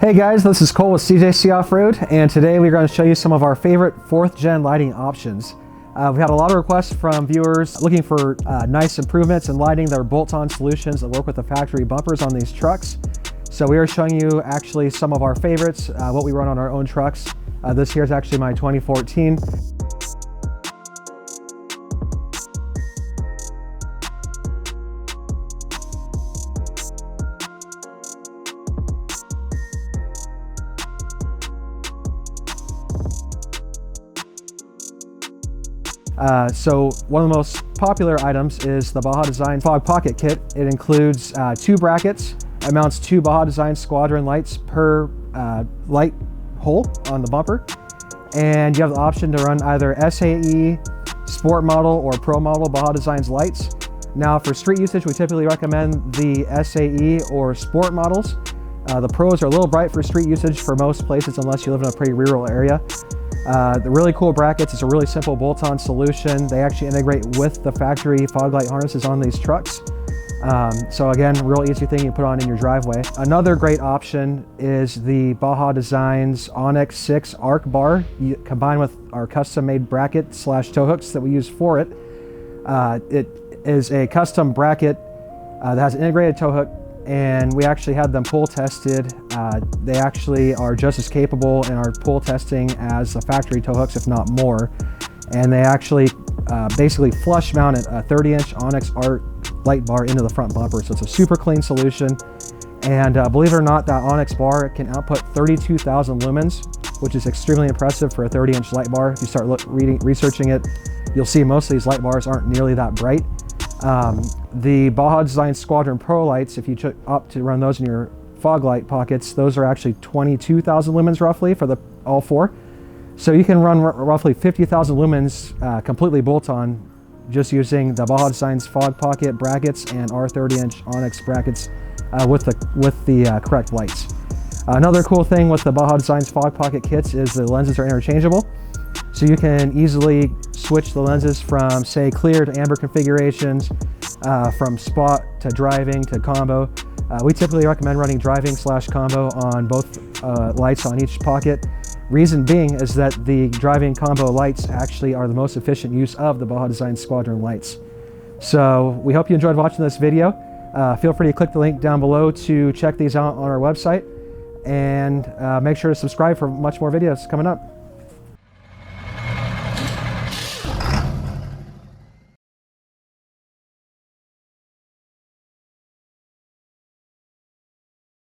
Hey guys, this is Cole with CJC Off-Road, and today we're going to show you some of our favorite 4th gen lighting options. We've had a lot of requests from viewers looking for nice improvements in lighting that are bolt-on solutions that work with the factory bumpers on these trucks. So we are showing you actually some of our favorites, what we run on our own trucks. This here is actually my 2014. So one of the most popular items is the Baja Design Fog Pocket Kit. It includes 2 brackets. It mounts 2 Baja Design Squadron lights per light hole on the bumper. And you have the option to run either SAE, Sport Model, or Pro Model Baja Designs lights. Now for street usage, we typically recommend the SAE or Sport models. The Pros are a little bright for street usage for most places unless you live in a pretty rural area. The really cool brackets, it's a really simple bolt-on solution. They actually integrate with the factory fog light harnesses on these trucks. So again, real easy thing you put on in your driveway. Another great option is the Baja Designs Onyx 6 arc bar, combined with our custom-made bracket / tow hooks that we use for it. It is a custom bracket that has an integrated tow hook, and we actually had them pull tested. They actually are just as capable in our pull testing as the factory tow hooks, if not more. And they actually basically flush mounted a 30-inch Onyx Art light bar into the front bumper. So it's a super clean solution. And believe it or not, that Onyx bar can output 32,000 lumens, which is extremely impressive for a 30-inch light bar. If you start researching it, you'll see most of these light bars aren't nearly that bright. The Baja Design Squadron Pro lights, if you opt to run those in your fog light pockets, those are actually 22,000 lumens roughly for all 4. So you can run roughly 50,000 lumens completely bolt-on just using the Baja Designs fog pocket brackets and our 30-inch Onyx brackets with the correct lights. Another cool thing with the Baja Designs fog pocket kits is the lenses are interchangeable. So you can easily switch the lenses from, say, clear to amber configurations, from spot to driving to combo. We typically recommend running driving / combo on both lights on each pocket. Reason being is that the driving combo lights actually are the most efficient use of the Baja Design Squadron lights. So we hope you enjoyed watching this video. Feel free to click the link down below to check these out on our website, and make sure to subscribe for much more videos coming up.